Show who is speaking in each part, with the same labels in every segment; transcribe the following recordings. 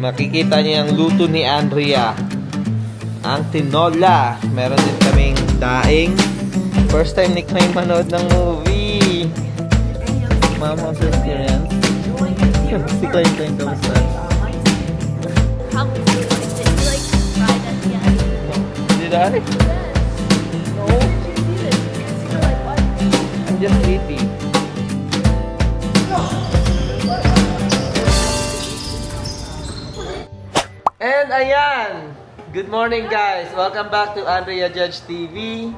Speaker 1: makikita niyo yung luto ni Andrea. Ang tinola. Meron din kaming daing. First time ni Klein manood ng movie. Mama's experience. Si Klein, kamusta? Did I? No. I'm just eating. And ayan! Good morning guys! Welcome back to Andrea Judge TV.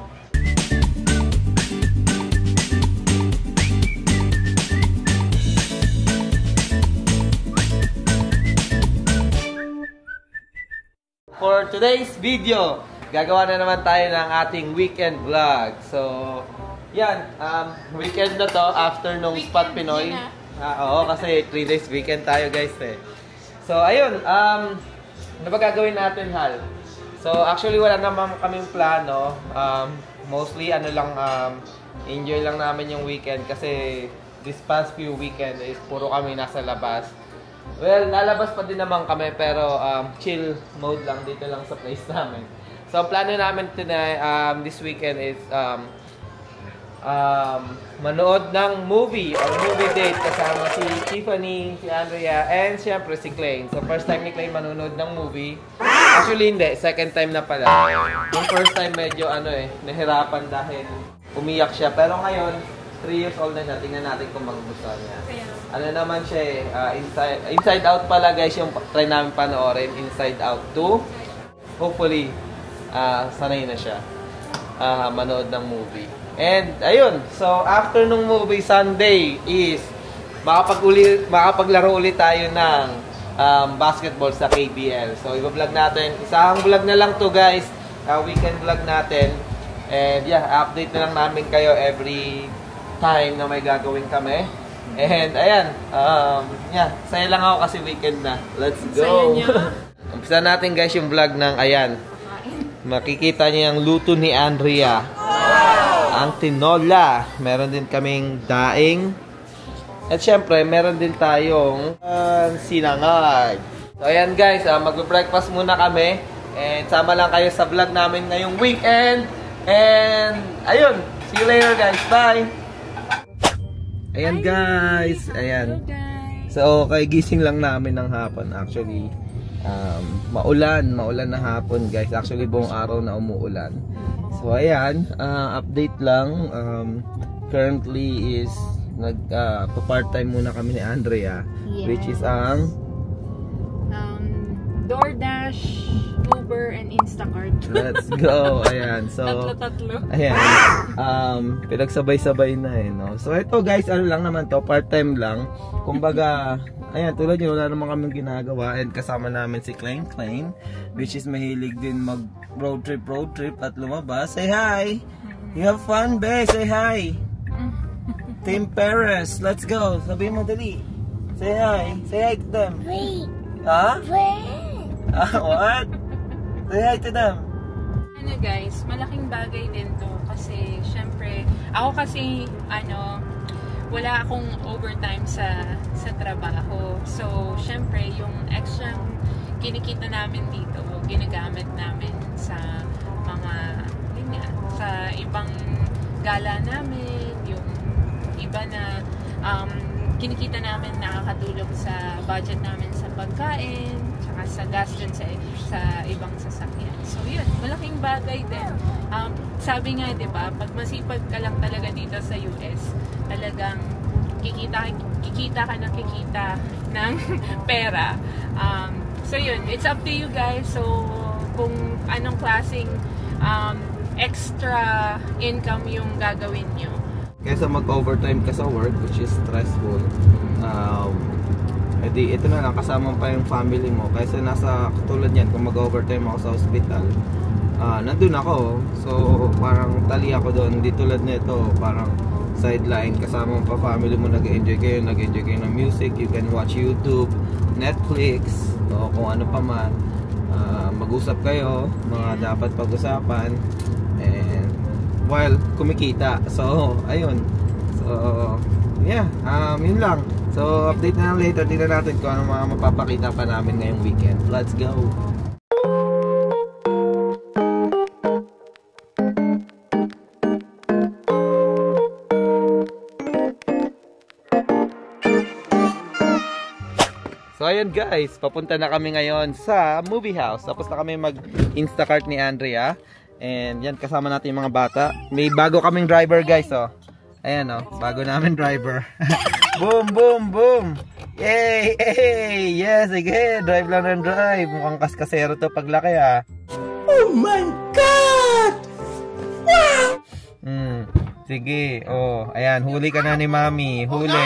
Speaker 1: For today's video, gagawa na naman tayo ng ating weekend vlog. So, yan. Weekend na to after nung Spot Pinoy. Oo, kasi 3 days weekend tayo guys eh. So, ayun. Ano ba gagawin natin, Hal? So, actually, wala naman kaming plano. Mostly, ano lang, enjoy lang namin yung weekend kasi this past few weekend is puro kami nasa labas. Well, lalabas pa din naman kami pero chill mode lang dito lang sa place namin. So, ang plano namin this weekend is manood ng movie or movie date kasama si Tiffany, si Andrea, and syempre si Klein. So, first time ni Klein manonood ng movie. Actually, hindi. Second time na pala. Yung first time medyo nahirapan dahil umiyak siya. Pero ngayon, 3 years old na siya. Tingnan natin kung magugustuhan niya. Ano naman siya Inside Out pala guys yung try namin panoorin. Inside Out 2. Hopefully, sanay na siya manood ng movie. And, ayun. So, after nung movie, Sunday is makapaglaro ulit tayo ng basketball sa KBL. So, i-vlog natin. Isang vlog na lang to guys. Weekend vlog natin. And, yeah, update na lang namin kayo every time na may gagawin kami. And, ayan. Yeah, saya lang ako kasi weekend na. Let's go! Umpisa natin guys yung vlog ng, ayan. Makikita niyo yung luto ni Andrea. Ang tinola. Meron din kaming daing. At syempre, meron din tayong sinangag. So, ayan guys, mag-breakfast muna kami. And sama lang kayo sa vlog namin ngayong weekend. And, ayun. See you later guys. Bye! Ayan guys. Ayan. So, okay, gising lang namin ng hapon. Actually, maulan na hapon guys. Actually, buong araw na umuulan. So, ayan, update lang. Currently is part-time muna kami ni Andrea, yes. Which is ang
Speaker 2: DoorDash, Uber, and Instacart.
Speaker 1: Let's go. Ayan. So, tatlo. Ayan. Pinagsabay-sabay na no. So, ito guys, ano lang naman to, part-time lang. Kumbaga, ayan, tulad yun, wala naman kaming ginagawa. And kasama namin si Klein, which is mahilig din mag road trip at lumabas. Say hi! You have fun, be! Say hi! Team Perez, let's go! Sabihin mo dali. Say hi! Say hi to them!
Speaker 3: Wait!
Speaker 1: Ha?
Speaker 3: Wait!
Speaker 1: What? Say hi to them!
Speaker 2: Ano guys, malaking bagay din to kasi syempre, ako kasi wala akong overtime sa trabaho. So, syempre, yung extra kinikita namin dito, ginagamit namin sa mga sa ibang gala namin, yung iba na kinikita namin nakakatulong sa budget namin sa pagkain, tsaka sa gas dun sa ibang sasakyan. So yun, malaking bagay din. Sabi nga, di ba, pag masipag ka lang talaga dito sa US, talagang kikita ka ng pera. So yun, it's up to you guys. So kung anong klaseng extra income yung gagawin nyo.
Speaker 1: Kaysa mag-overtime ka sa work, which is stressful, edi ito na lang, kasama pa yung family mo. Kaysa nasa, katulad yan, kung mag-overtime ako sa hospital, nandun ako. So parang tali ako doon. Di tulad nito, parang sideline, kasama mo pa family mo, nag-enjoy kayo ng music, you can watch YouTube, Netflix, o kung ano pa man, mag-usap kayo, mga dapat pag-usapan, and while kumikita. So ayun, so So, yeah, yun lang. So, update na lang later. Tingnan natin kung ano mga mapapakita pa namin ngayong weekend. Let's go! So ayun guys, papunta na kami ngayon sa movie house. Tapos na kami mag-Instacart ni Andrea. And yan, kasama natin yung mga bata. May bago kaming driver guys, oh. Ayan, oh, bago namin driver. Boom, boom, boom! Yay! Hey! Yes, sige, drive lang ng drive. Mukhang kaskasero to paglaki, ah. Oh my God! Wow! Sige, oh, ayan, huli ka na ni Mami. Huli!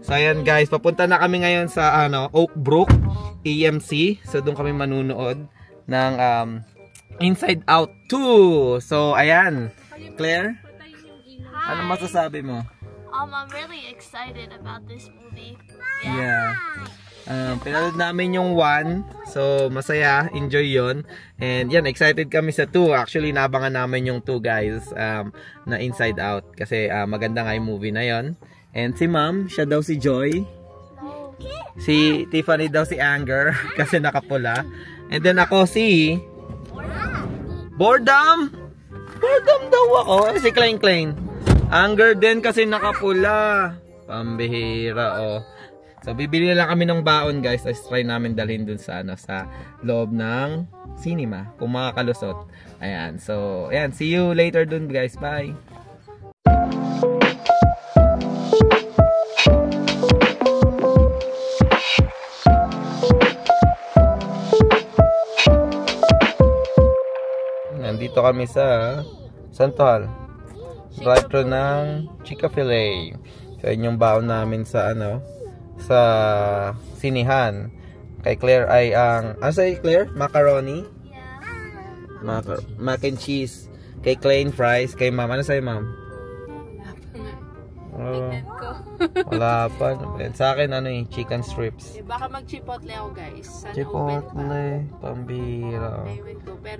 Speaker 1: So ayan guys, papunta na kami ngayon sa Oak Brook AMC. So doon kami manunood ng Inside Out 2. So ayan, Claire, ano masasabi mo?
Speaker 3: I'm really excited about this movie.
Speaker 1: Yeah. Pinanood namin yung 1. So masaya, enjoy yon. And yan, excited kami sa 2. Actually, nabangan namin yung 2 guys na Inside Out. Kasi maganda nga yung movie na yon. And si Ma'am, siya daw si Joy. Si Tiffany daw si Anger kasi nakapula. And then ako si Boredom. Boredom daw ako. Si Klein Klein. Anger din kasi nakapula. Pambihira, oh. So bibili lang kami ng baon guys. Tapos try namin dalhin dun sa sa loob ng cinema kung makakalusot. Ayan. So ayan, see you later dun guys. Bye. Nandito kami sa Santohal. Drive-thru ng Chick-fil-A. So yun yung baon namin sa sa sinihan. Kay Claire ay ang sa'yo Claire? Macaroni? Yeah. Mac and cheese. Kay Klein fries. Kay Ma'am. Ano sa'yo Ma'am? Wala pa. Sa akin chicken strips.
Speaker 2: Baka mag-chipotle ako guys.
Speaker 1: Chipotle. Pambira.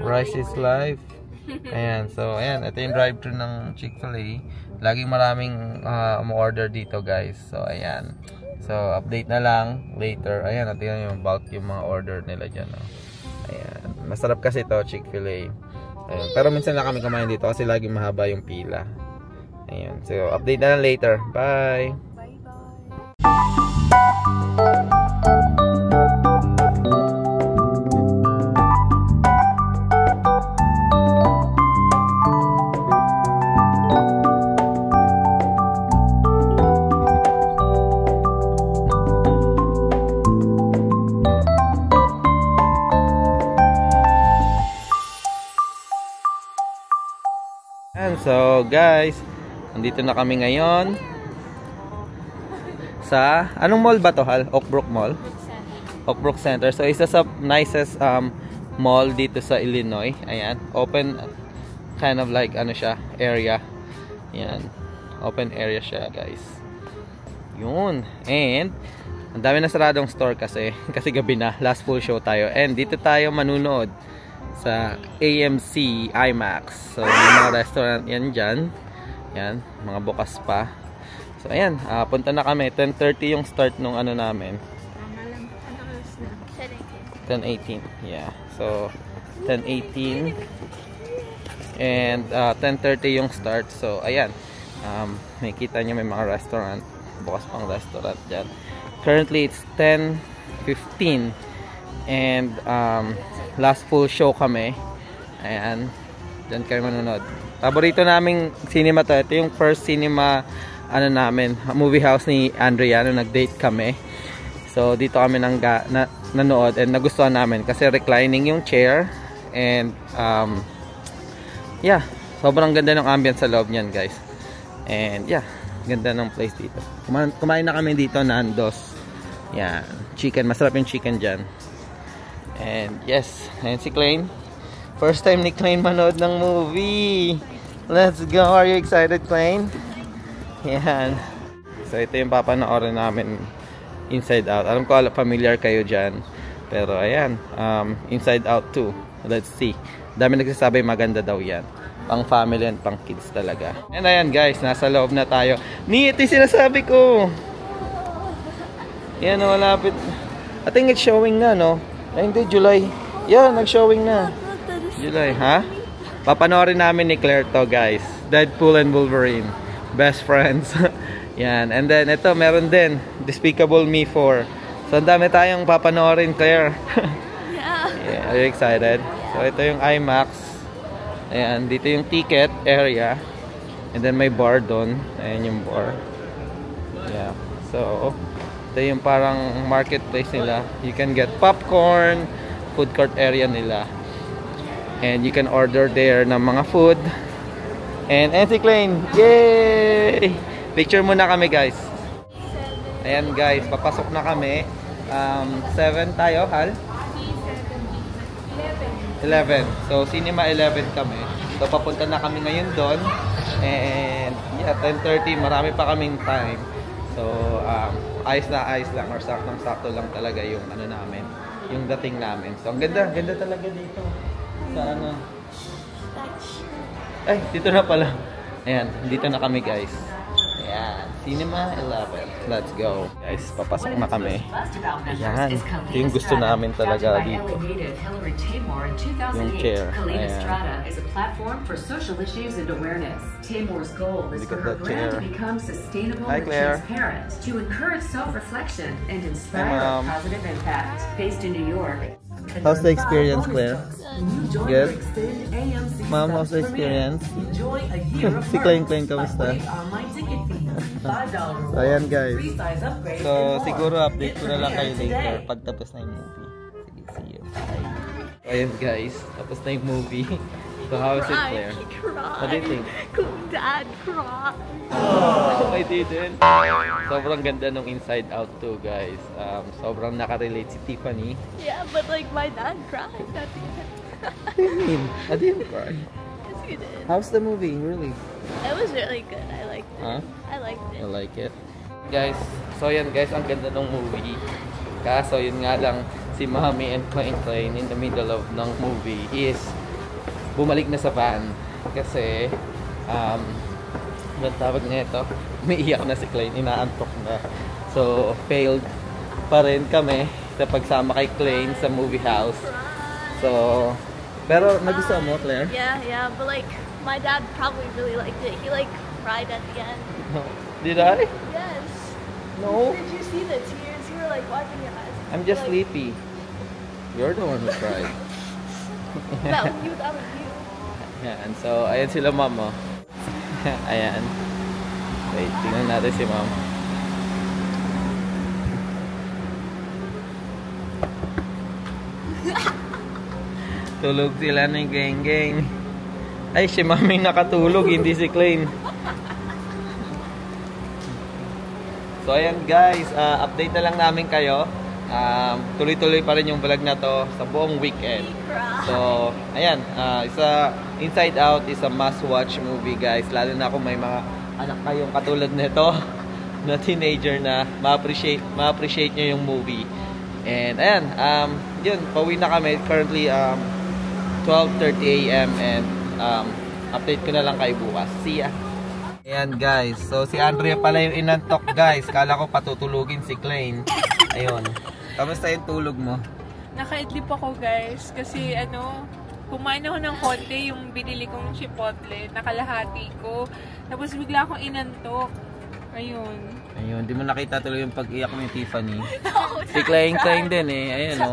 Speaker 1: Rice is life. Ayan. So ayan. Ito yung drive-thru ng Chick-fil-A. Laging maraming order dito guys. So ayan. So update na lang later. Ayan. Natin yung bulk yung mga order nila dyan. Oh. Ayan. Masarap kasi ito Chick-fil-A. Ayan. Pero minsan lang kami kumain dito kasi laging mahaba yung pila. Ayan. So, update na lang later. Bye! And so, guys, nandito na kami ngayon sa anong mall ba to? Oak Brook Mall? Oak Brook Center. So isa sa nicest mall dito sa Illinois. Ayan, open kind of like siya, area. Ayan, open area siya guys. Yun. And ang dami na saradong store kasi gabi na, last full show tayo. And dito tayo manunood sa AMC IMAX. So may mga restaurant yan dyan. Yan, mga bukas pa. So ayan, punta na kami. 10:30 yung start nung namin. 10:18. Yeah. So 10:18 and 10:30 yung start. So ayan. May kita niyo may mga restaurant, bukas pang restaurant diyan. Currently it's 10:15 and last full show kami. Ayan. Diyan kayo manonood. Paborito naming cinema to. Ito yung first cinema namin, movie house ni Andrea nung nag-date kami. So dito kami nanood and nagustuhan namin kasi reclining yung chair and yeah, sobrang ganda ng ambience sa loob niyan guys. And yeah, ganda ng place dito. Kumain na kami dito Nando's. Yan, chicken, masarap yung chicken dyan. And yes, ayan si Klein. First time ni Klein manood ng movie. Let's go. Are you excited, Klein? Yan. So ito yung papanoorin namin, Inside Out. Alam ko familiar kayo dyan. Pero ayan, Inside Out 2. Let's see. Dami nagsasabi maganda daw yan. Pang family and pang kids talaga. And ayan guys, nasa loob na tayo. Ito yung sinasabi ko. Yan, malapit. I think it's showing na, no? Ay, hindi, July. Yan, nag-showing na. July, ha? Papanoorin namin ni Claire to, guys. Deadpool and Wolverine. Best friends. Yan. And then, ito, meron din. Despicable Me 4. So, ang dami tayong papanoorin, Claire. Yeah. Are you excited? So, ito yung IMAX. Ayan, dito yung ticket area. And then, may bar doon. Ayan yung bar. Yeah. So, ito yung parang marketplace nila. You can get popcorn, food court area nila. And you can order there ng mga food. And si Klein, yay! Picture muna kami guys. Ayan guys, papasok na kami. 7 tayo, Hal? 11. So, cinema 11 kami. So, papunta na kami ngayon doon. And yeah, 10:30, marami pa kaming time. So, ayos lang or saktong-sakto lang talaga yung ano namin, yung dating namin. So, ang ganda talaga dito. Sa ano? Ay, dito na pala. Ayan, dito na kami guys. Ayan, Cinema 11. Let's go. Guys, papasok na kami. Ayan, ito yung gusto namin talaga dito. Yung chair. Ayan. Look at that chair. Hi Claire. Hi Mom. How's the experience, Claire? Good? Mom, how's the experience? Si Klein, kamusta? So, ayan guys. So, siguro update ko na lang kayo later pag tapos na yung movie. Sige, see you. Bye. So, ayan guys. Tapos na yung movie. So, how is it, Claire? What do you think?
Speaker 3: Dad cried.
Speaker 1: Oh, I didn't. Sobrang ganda nung Inside Out 2, guys. Sobrang nakarelate si Tiffany.
Speaker 3: Yeah, but like my dad cried at the end.
Speaker 1: What do you mean? I didn't cry.
Speaker 3: Yes, you did.
Speaker 1: How's the movie? Really?
Speaker 3: It was really good. I liked it.
Speaker 1: Huh?
Speaker 3: I liked it.
Speaker 1: I like it. Guys, so yan guys, ang ganda ng movie. Kaso yun nga lang, si Mommy and Klein in the middle of ng movie is bumalik na sa van. Kasi, anong tawag niya ito? Umiiyak na si Klein, inaantok na. So, failed pa rin kami sa pagsama kay Klein sa movie house. So, pero nagustuhan mo, Claire?
Speaker 3: Yeah, but like my dad probably really liked it. He like cried at the end.
Speaker 1: No. Did I?
Speaker 3: Yes.
Speaker 1: No.
Speaker 3: Did you see the tears? You were like wiping your eyes.
Speaker 1: I'm just sleepy. You're the one who cried.
Speaker 3: That was you.
Speaker 1: Ayan, so ayan sila mom, oh. Ayan. Wait, tingnan natin si mom. Tulog sila ng geng-geng. Ay, si mami nakatulog, hindi si Klein. So ayan guys, update na lang namin kayo. Tuloy-tuloy pa rin yung vlog na to sa buong weekend. So, ayan, Inside Out is a must-watch movie guys. Lalo na kung may mga anak kayong katulad nito na teenager na ma-appreciate nyo yung movie. And ayan, yun, pauwi na kami. Currently, 12:30 AM and update ko na lang kayo bukas. See ya! Ayan guys, so si Andrea pala yung inantok guys. Kala ko patutulugin si Klein. Ayun. Kamusta yung tulog mo?
Speaker 2: Nakaidlip ako guys kasi kumain ako ng konti yung binili kong chipotle, nakalahati ko. Tapos bigla akong inantok. Ayun.
Speaker 1: Ayun, di mo nakita tuloy yung pag-iyak mo yung Tiffany. Si Klein din eh. Ayun o.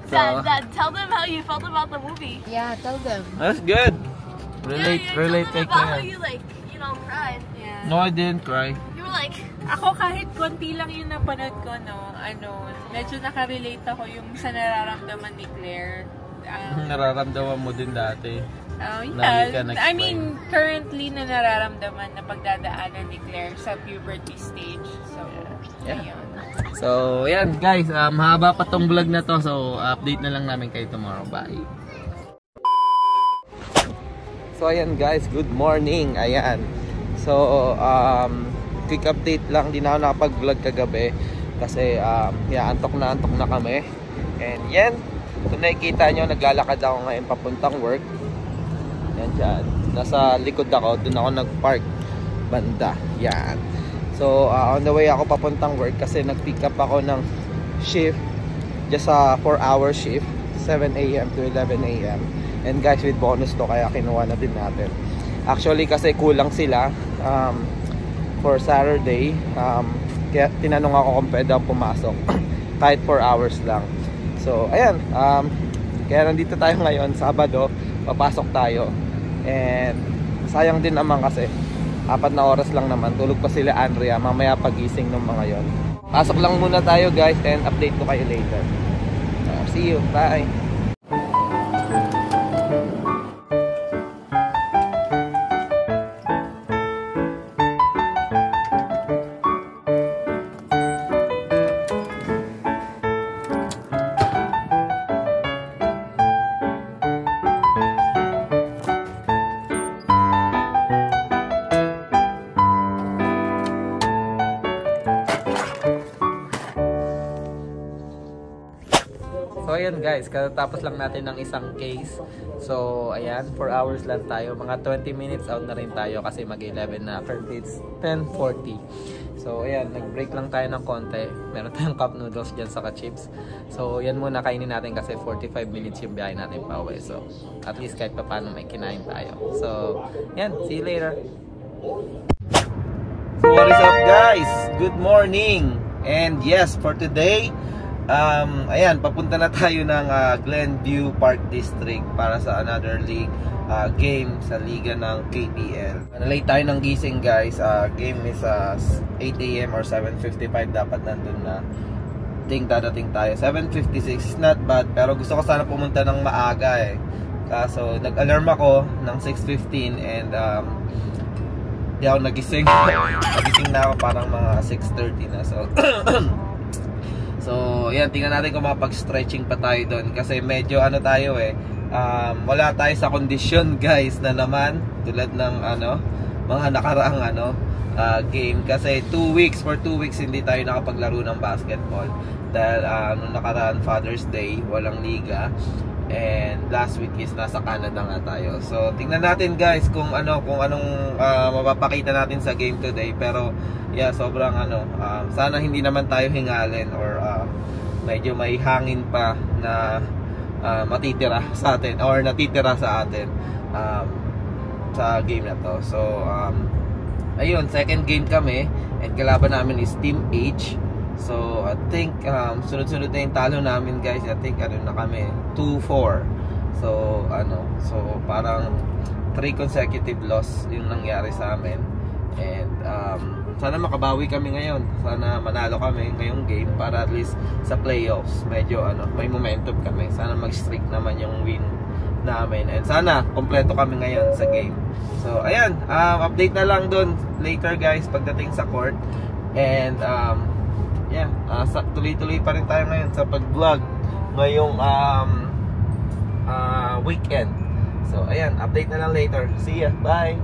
Speaker 3: So, Dad, tell them how you felt about the movie.
Speaker 2: Yeah, tell them.
Speaker 1: That's good. Relate kay
Speaker 3: about how
Speaker 1: Claire.
Speaker 3: you cried.
Speaker 2: Yeah.
Speaker 1: No, I didn't cry.
Speaker 3: You were like,
Speaker 2: Ako kahit konti lang yung napanood ko, medyo nakarelate ako yung sa nararamdaman ni Claire.
Speaker 1: Nararamdaman mo din dati.
Speaker 2: Yeah. I mean, currently na nararamdaman na pagdadaanan ni Claire sa puberty stage. So,
Speaker 1: Yeah.
Speaker 2: ayun.
Speaker 1: So, yan guys, mahaba pa tong vlog na to. So, update na lang namin kayo tomorrow. Bye! So, ayan guys, good morning. Ayan. So, quick update lang. Di na ako nakapag-vlog kagabi. Kasi, antok na kami. And yan, kung nakikita nyo, naglalakad ako ngayon papuntang work. Yan, dyan. Nasa likod ako. Doon ako nag-park. Banda. Yan. So, on the way ako papuntang work kasi nag-pick up ako ng shift. Just a 4-hour shift. 7 a.m. to 11 a.m. And guys, with bonus to kaya kinuha na din natin. Actually kasi kulang sila for Saturday. Kaya tinanong ako kung pwede ako pumasok kahit 4 hours lang. So ayan, kaya nandito tayo ngayon, Sabado, papasok tayo. And sayang din naman kasi 4 na oras lang naman, tulog pa sila Andrea, mamaya pagising ng mga yon. Pasok lang muna tayo guys, and update ko kayo later. See you, bye. So ayan guys, katapos lang natin ng isang case. So ayan, 4 hours lang tayo. Mga 20 minutes out na rin tayo kasi mag-11 na. Currently it's 10:40. So ayan, nag-break lang tayo ng konti. Meron tayong cup noodles dyan saka chips. So yan muna kainin natin kasi 45 minutes yung biyahe natin pa uwi. So at least kahit pa paano may kinain tayo. So yan, see you later. So what is up guys? Good morning. And yes, for today, ayan, papunta na tayo ng Glenview Park District para sa another league game sa liga ng KPL. Late tayo ng gising guys. Game is 8 AM or 7:55 dapat nandun na. Think dadating tayo. 7:56 is not bad, pero gusto ko sana pumunta ng maaga eh. Kaso nag-alarm ako ng 6:15 and di ako nagising. Nagising na ako parang mga 6:30 na. So yan, tingnan natin kung makapag-stretching pa tayo doon kasi medyo ano tayo eh, wala tayo sa kondisyon guys na naman tulad ng mga nakaraang game kasi for 2 weeks hindi tayo nakapaglaro ng basketball dahil nung nakaraan Father's Day walang liga, and last week is nasa Canada nga tayo. So tingnan natin guys kung anong mapapakita natin sa game today, pero yeah, sobrang sana hindi naman tayo hingalin or medyo may hangin pa na matitira sa atin or natitira sa atin sa game na to. So ayun, second game kami and kalaban namin is Team H. So I think sunod-sunod na yung talo namin guys. I think na kami 2-4. So so parang 3 consecutive loss yung nangyari sa amin. And sana makabawi kami ngayon. Sana manalo kami ngayong game para at least sa playoffs medyo may momentum kami. Sana mag-streak naman yung win namin. And sana kompleto kami ngayon sa game. So ayan, update na lang dun later guys pagdating sa court. And yeah, tuloy-tuloy pa rin tayo ngayon sa pag-vlog ngayong weekend. So ayan, update na lang later. See ya, bye.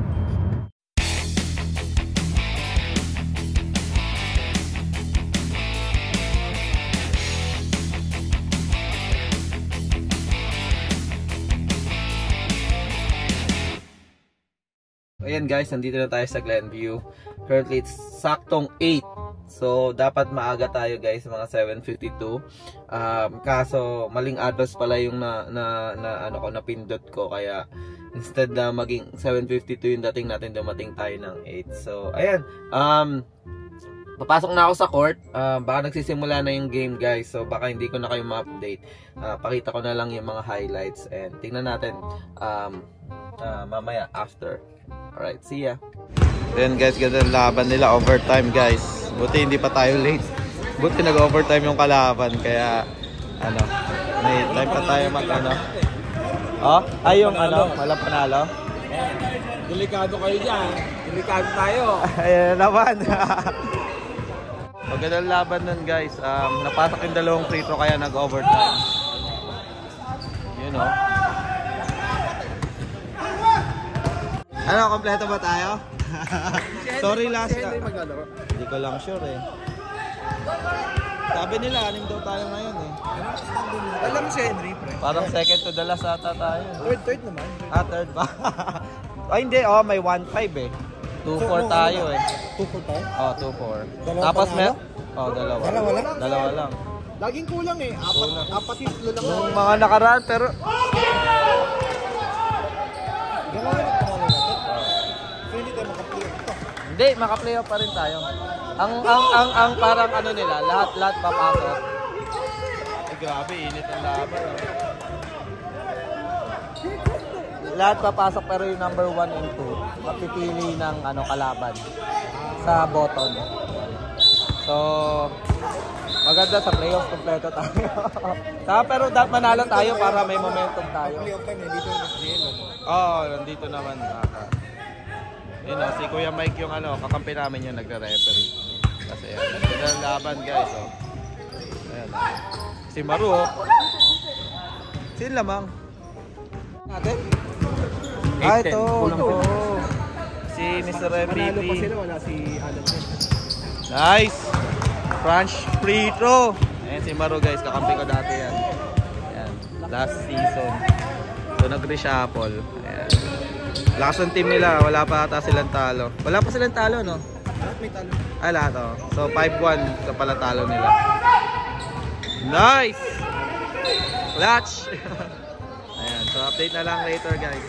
Speaker 1: Ayan guys, nandito na tayo sa Glenview. Currently it's saktong 8. So dapat maaga tayo guys, mga 7:52. Kaso maling address pala yung napindot ko, kaya instead na maging 7:52 yung dating natin, dumating tayo ng 8. So ayan, papasok na ako sa court. Baka nagsisimula na yung game guys, so baka hindi ko na kayo ma-update. Pakita ko na lang yung mga highlights and tingnan natin mamaya after. Alright, see ya. Then guys, ganda laban nila, overtime guys. Buti hindi pa tayo late. Buti nag-overtime yung kalaban, kaya may time pa tayo yung walang panalo.
Speaker 4: Delikado kayo dyan. Delikado tayo.
Speaker 1: Ayan naman. Magandang laban nun guys. Napasok yung dalawang free throw kaya nag-overtime. You know. Kompleto ba tayo? Sorry last. Hindi ko lang sure eh. Sabi nila, 6 daw tayo ngayon eh.
Speaker 5: Alam si Henry, pre.
Speaker 1: Parang second to the last ata tayo.
Speaker 5: Third naman.
Speaker 1: Third ba? Ay, hindi. May 1-5 eh. 2-4 tayo eh.
Speaker 5: 2-4 tayo?
Speaker 1: 2-4.
Speaker 5: Dalawa
Speaker 1: Tapos
Speaker 5: panalo?
Speaker 1: dalawa.
Speaker 5: Dalawa lang?
Speaker 1: Dalawa lang.
Speaker 5: Laging kulang eh. Apat titlo lang.
Speaker 1: Yung mga nakaraan, pero...
Speaker 5: Dalawa lang panalo natin. So hindi tayo makaplayoff ito.
Speaker 1: Hindi, maka-playoff pa rin tayo. Ang parang ano nila, lahat papasok. Ay, grabe, init ang laban. Lahat papasok pero yung number 1 and 2 mapipili ng kalaban sa bottom. So, maganda sa playoffs, kompleto tayo. Pero manalo tayo para may momentum tayo.
Speaker 5: Playoff time, nandito yung SGL.
Speaker 1: Oo, nandito naman. Si Kuya Mike yung kakampi namin yung nagre-referee. Kasi nandito ang laban guys. Ayan. Si Maru. Sin lamang. Natin? Ito. Si Mr.
Speaker 5: Manalo
Speaker 1: MVP.
Speaker 5: pa sila, wala si Alan.
Speaker 1: Nice! Crunch free throw. Ayan si Maru guys, kakampi ko dati yan. Ayan. Last season. So nag-reshuffle. Ayan. Lakas ng team nila, wala pa ata silang talo. Wala pa silang talo, no?
Speaker 5: Lahat may talo.
Speaker 1: Lahat, oh. So 5-1 sa pala talo nila. Nice! Clutch! Ayan, so update na lang later guys.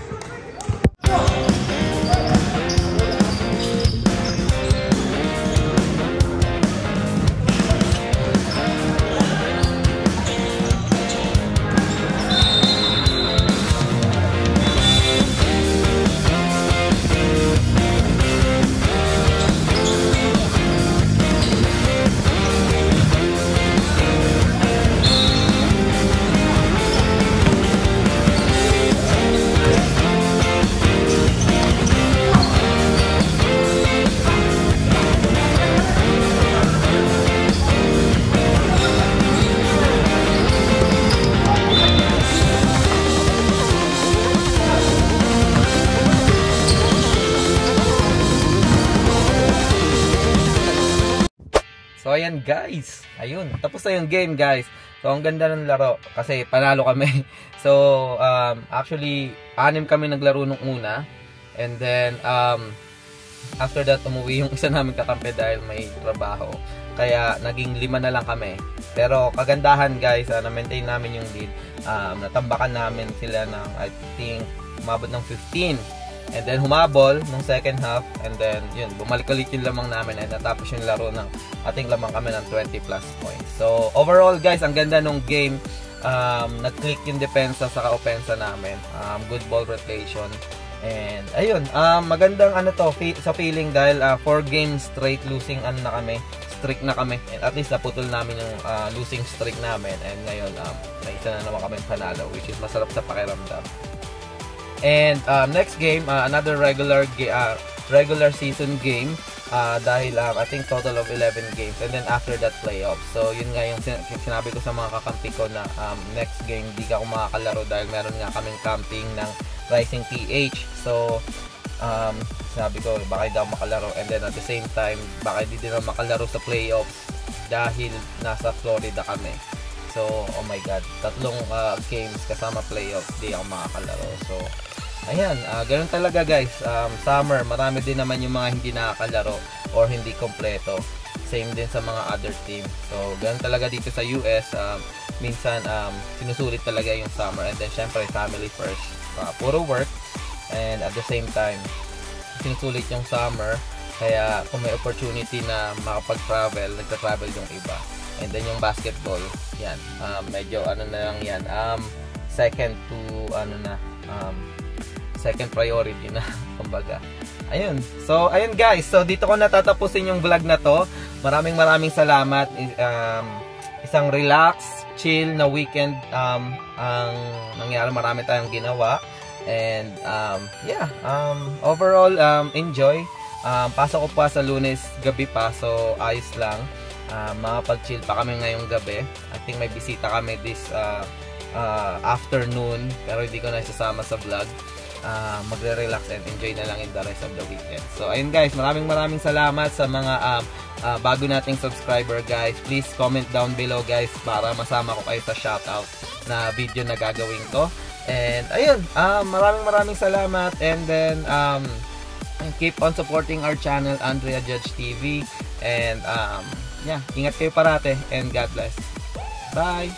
Speaker 1: So ayan guys, ayun, tapos na yung game guys. So ang ganda ng laro kasi panalo kami. So actually 6 kami naglaro nung una. And then after that umuwi yung isa namin kakampi dahil may trabaho. Kaya naging 5 na lang kami. Pero kagandahan guys, na-maintain namin yung lead. Natambakan namin sila ng I think umabot ng 15. And then humabol ng second half, and then yun, bumalik ulit yung lamang namin and natapos yung laro ng ating lamang kami ng 20 plus points. So overall guys, ang ganda nung game. Nag-click yung depensa sa ka-opensa namin. Good ball rotation. And ayun, magandang sa feeling dahil 4 games straight losing na kami. Streak na kami. And at least naputol namin yung losing streak namin. And ngayon, may isa na naman kami panalo, which is masarap sa pakiramdam. And next game, another regular season game dahil I think total of 11 games, and then after that playoff. So yun nga yung sinabi ko sa mga kakampi ko na next game di ka ako makakalaro dahil meron nga kaming camping ng Rising PH. So sabi ko baka hindi ako makalaro, and then at the same time baka hindi din ako makalaro sa playoffs dahil nasa Florida kami. So oh my god, 3 games kasama playoffs di ako makakalaro. So ayan, ganun talaga guys. Summer, marami din naman yung mga hindi nakakalaro or hindi kompleto. Same din sa mga other team. So, ganun talaga dito sa US. Minsan, sinusulit talaga yung summer. And then, syempre, family first. Puro work. And at the same time, sinusulit yung summer. Kaya, kung may opportunity na makapag-travel, nagta-travel yung iba. And then, yung basketball, yan. Medyo, na lang yan. Second to, second priority na, kumbaga. Ayun. So, ayun guys. So, dito ko natatapusin yung vlog na to. Maraming salamat. Isang relax, chill na weekend ang nangyari. Marami tayong ginawa. And, yeah. Overall, enjoy. Pasok ko pa sa Lunes gabi pa. So, ayos lang. Makapag-chill pa kami ngayong gabi. I think may bisita kami this afternoon. Pero hindi ko na isasama sa vlog. magre-relax and enjoy na lang in the rest of the weekend. So ayun guys, maraming salamat sa mga bago nating subscriber guys. Please comment down below guys para masama ko kayo sa shoutout na video na gagawin ko. And ayun, maraming salamat, and then keep on supporting our channel, Andrea Judge TV, and yeah, ingat kayo parate, and God bless. Bye!